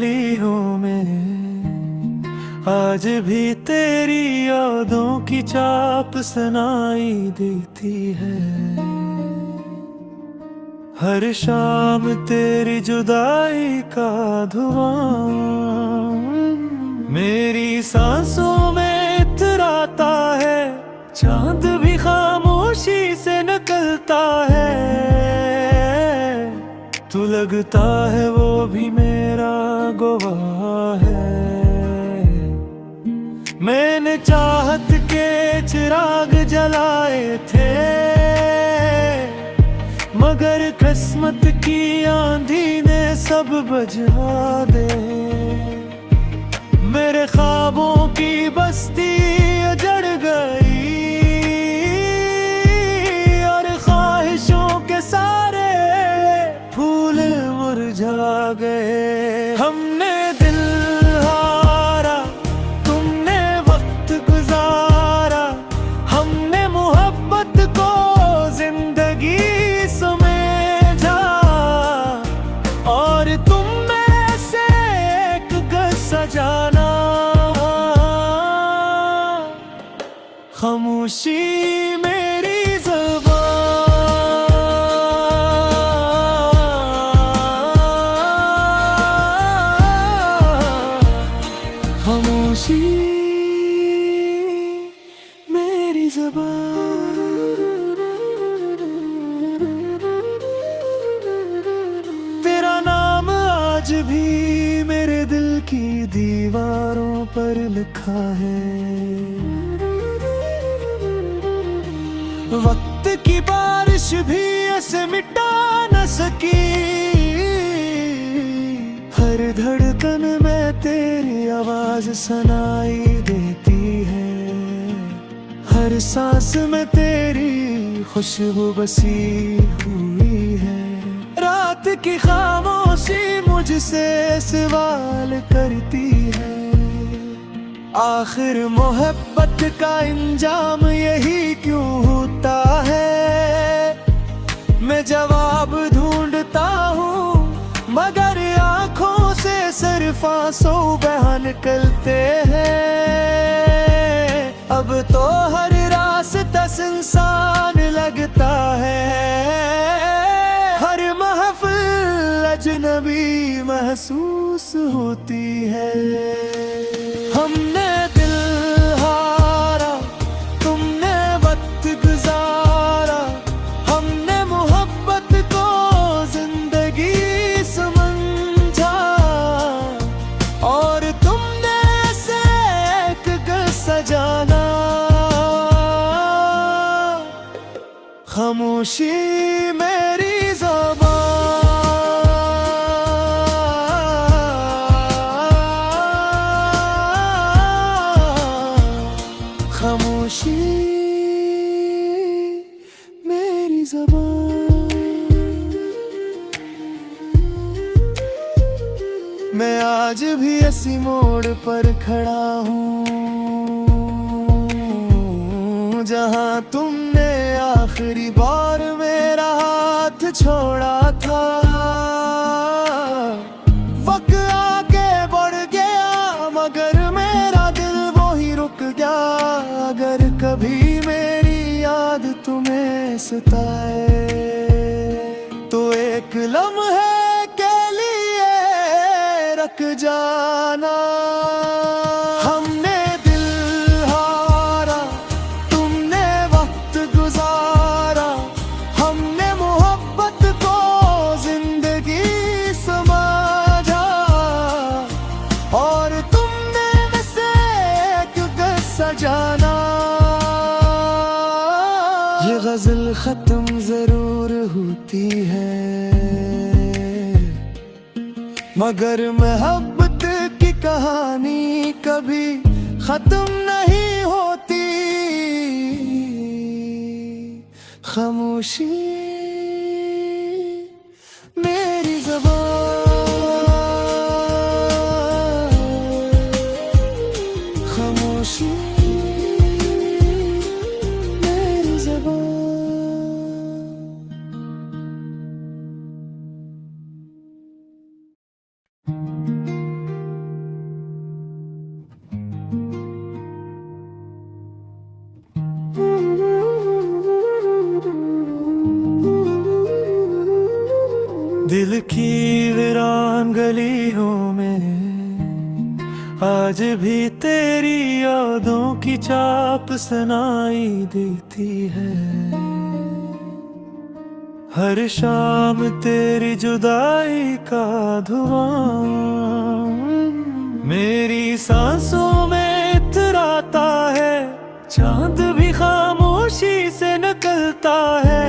गलियों में आज भी तेरी यादों की चाप सुनाई देती है। हर शाम तेरी जुदाई का धुआं मेरी सांसों में इतराता है। चांद भी खामोशी से निकलता है। तू लगता है वो भी मेरा गवाह है। मैंने चाहत के चिराग जलाए थे, मगर किस्मत की आंधी ने सब बुझा दे। मेरे ख्वाबों की बस्ती उजड़ गई और ख्वाहिशों के सारे फूल मुरझा गए। हमने दिल हारा, तुमने वक्त गुजारा। हमने मोहब्बत को जिंदगी समझा और तुम में से एक गज सजाना। खामोशी मेरी खामोशी मेरी ज़बान। तेरा नाम आज भी मेरे दिल की दीवारों पर लिखा है। वक्त की बारिश भी ऐसे मिटा न सकी। हर धड़कन में तेरी आवाज सुनाई देती है। हर सांस में तेरी खुशबू बसी हुई है। रात की खामोशी मुझसे सवाल करती है, आखिर मोहब्बत का इंजाम यही क्यों होता है। मैं जवाब ढूंढता हूँ मगर आँखों से सिर्फ आंसू बह निकलते हैं। अब तो हर रास्ता सुनसान लगता है। हर महफिल अजनबी महसूस होती है। हमने दिल हारा, तुमने वक्त गुजारा। हमने मोहब्बत को जिंदगी समझा और तुमने से एक गज सजाना। खामोशी मेरी ज़बान। खामोशी मेरी ज़बान। मैं आज भी इसी मोड़ पर खड़ा हूँ जहाँ तुमने आखिरी बार मेरा हाथ छोड़ा था। वक्त आगे बढ़ गया मगर मेरा दिल वो ही रुक गया। अगर कभी मेरी याद तुम्हें सताए तो एक लम्हे के लिए रख जाना। हमने दिल हारा, तुमने वक्त गुजारा। हमने मोहब्बत को जिंदगी समझा और तुमने से एक गज सजाना। ये गजल खत्म जरूर होती है मगर मोहब्बत की कहानी कभी खत्म नहीं होती। खामोशी मेरी ज़बान। खामोशी मेरी ज़बान। आज भी तेरी यादों की चाप सुनाई देती है। हर शाम तेरी जुदाई का धुआं मेरी सांसों में इतराता है। चांद भी खामोशी से निकलता है।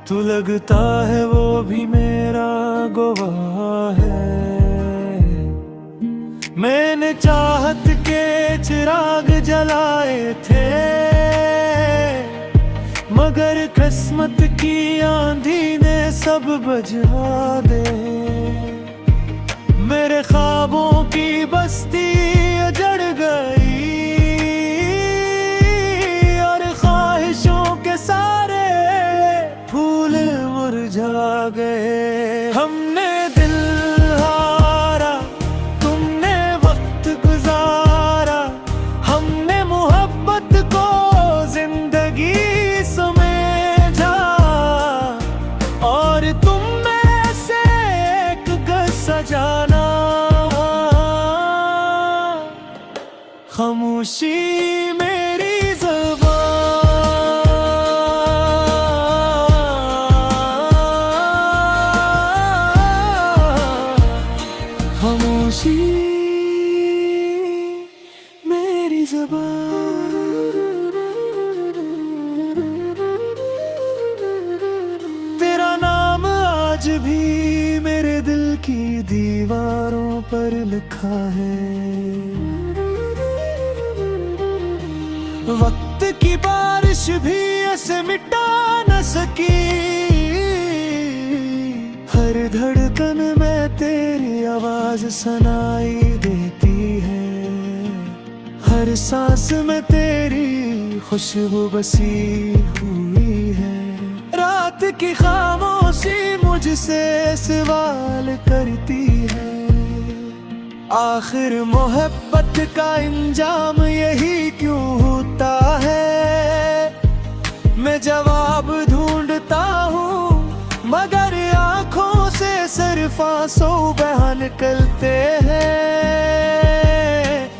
तू लगता है वो भी मेरा गवाह है। मैंने चाहत के चिराग जलाए थे, मगर किस्मत की आंधी ने सब बुझा दे। मेरे ख्वाबों की बस्ती उजड़ गई और ख्वाहिशों के सारे फूल मुरझा गए। हमने दिल हारा, तुमने वक्त गुजारा। हमने मोहब्बत को जिंदगी समझा और तुम में से एक सजाना। खामोशी मेरी ज़बान, खामोशी मेरी ज़बान। तेरा नाम आज भी मेरे दिल की दीवारों पर लिखा है। वक्त की बारिश भी ऐसे मिटा न सकी। हर धड़कन में तेरी आवाज सुनाई देती है। हर सांस में तेरी खुशबू बसी हुई है। रात की खामोशी मुझसे सवाल करती है, आखिर मोहब्बत का इंजाम यही क्यों होता है। मैं जवाब ढूंढता हूँ मगर आँखों से सिर्फ आंसू बह निकलते हैं।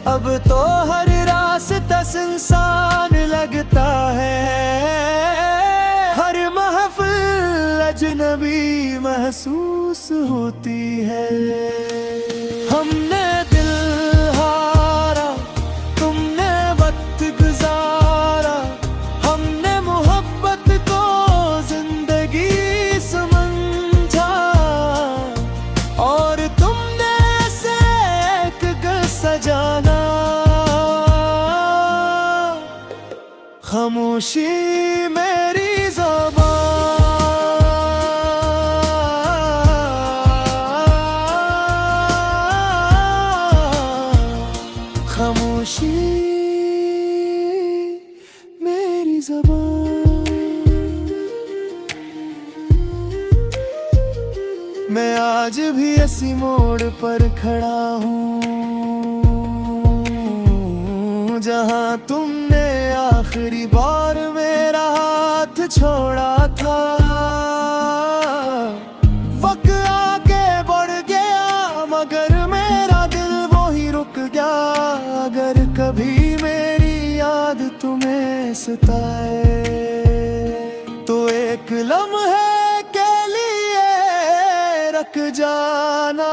अब तो हर रास्ता सुनसान लगता है। हर महफिल अजनबी महसूस होती है। हमने दिल हारा, तुमने वक्त गुजारा। हमने मोहब्बत को जिंदगी समझा और तुमने से एक सजाना। खामोशी मेरी ज़बान, खामोशी मेरी ज़बान। मैं आज भी इसी मोड़ पर खड़ा हूँ जहाँ तुमने आखिरी बार मेरा हाथ छोड़ा था। वक्त आगे बढ़ गया मगर मेरा दिल वो ही रुक गया। अगर कभी मेरी याद तुम्हें सताए तो एक लम्हे के लिए रख जाना।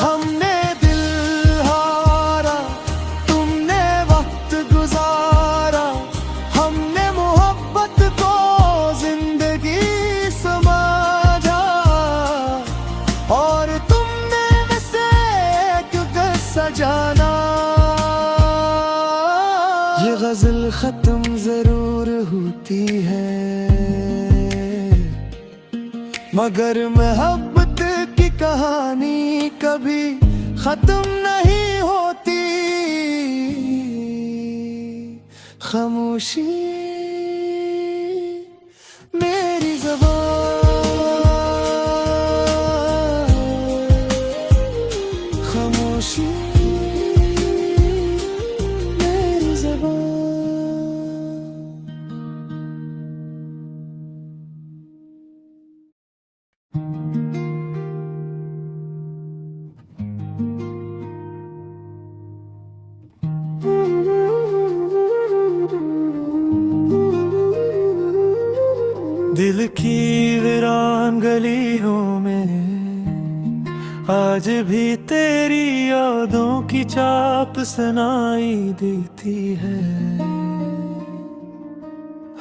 हमने दिल हारा, तुमने वक्त गुजारा। हमने मोहब्बत को जिंदगी समझा और तुमने से एक सजाना। ये गजल खत्म जरूर होती है मगर मोहब्बत की कहानी कभी खत्म नहीं होती। खामोशी मेरी ज़बान, खामोशी मेरी ज़बान। आज भी तेरी यादों की चाप सुनाई देती है।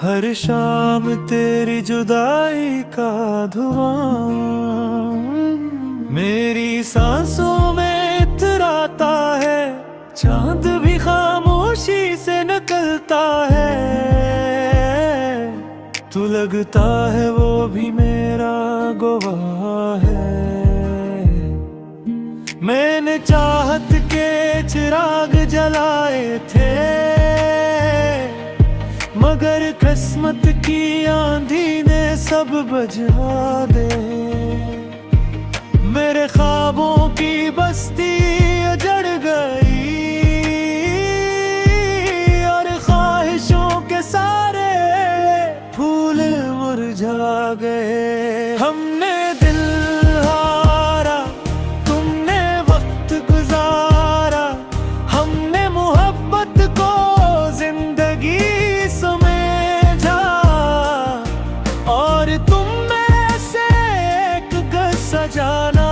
हर शाम तेरी जुदाई का धुआं मेरी सांसों में इतराता है। चांद भी खामोशी से निकलता है। तू लगता है वो भी मेरा गवाह है। मैंने चाहत के चिराग जलाए थे, मगर किस्मत की आंधी ने सब बुझा दे। मेरे ख्वाबों की बस्ती उजड़ गई और ख्वाहिशों के सारे फूल मुरझा गए। हमने दिल हारा, तुमने वक्त गुजारा। हमने मोहब्बत को जिंदगी समझा और तुम में से एक गज सजाना।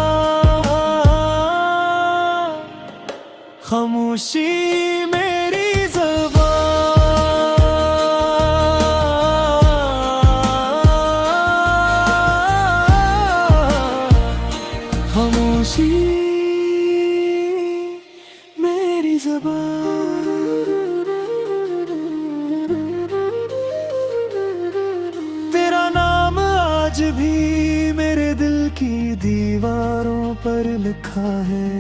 खामोशी मेरी खामोशी मेरी ज़बान। तेरा नाम आज भी मेरे दिल की दीवारों पर लिखा है।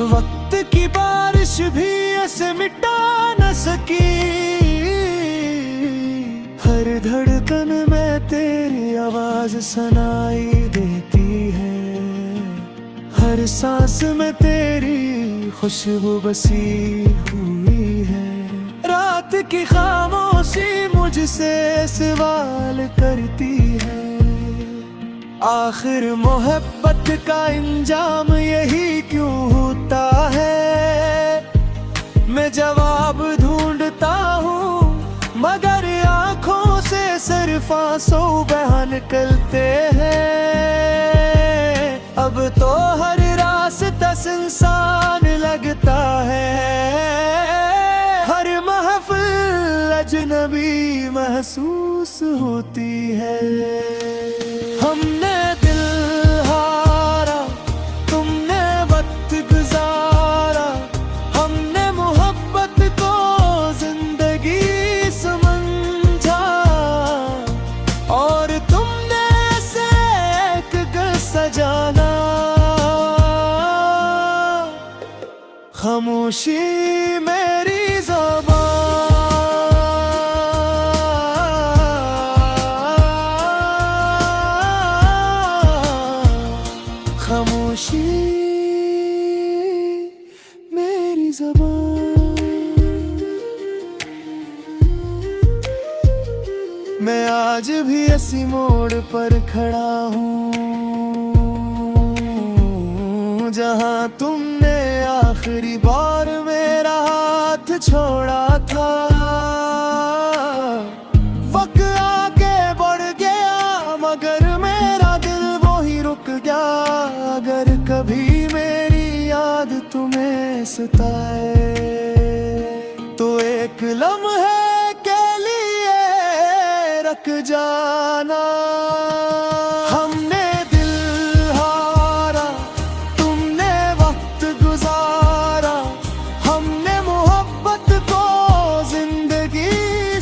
वक्त की बारिश भी ऐसे मिटा न सकी। हर धड़कन में तेरी आवाज सुनाई देती है। हर सांस में तेरी खुशबू बसी हुई है। रात की खामोशी मुझसे सवाल करती है, आखिर मोहब्बत का इंजाम यही क्यों होता है। मैं जवाब ढूंढता हूँ मगर आँखों से सिर्फ आंसू बह निकलते हैं। अब तो हर रास्ता सुनसान लगता है। हर महफिल अजनबी महसूस होती है। हमने दिल हारा, तुमने वक्त गुजारा। हमने मोहब्बत को जिंदगी समझा और तुमने से एक गज सजाना। खामोशी मेरी ज़बान। खामोशी मेरी ज़बान। मैं आज भी इसी मोड़ पर खड़ा हूँ जहाँ तुमने आखिरी बार मेरा हाथ छोड़ा था। वक्त आगे बढ़ गया मगर मेरा दिल वो ही रुक गया। अगर कभी मेरी याद तुम्हें सताए तो एक लम्हे के लिए रख जाना। हमने दिल हारा, तुमने वक्त गुजारा। हमने मोहब्बत को जिंदगी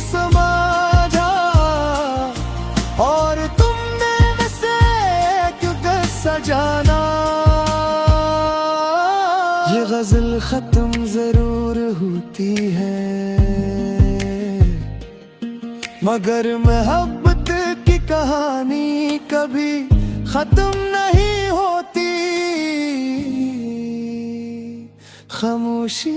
समझा और तुमने से क्यों सजाना। ये गजल खत्म जरूर होती है मगर मोहब्बत की कहानी कभी खत्म नहीं होती। खामोशी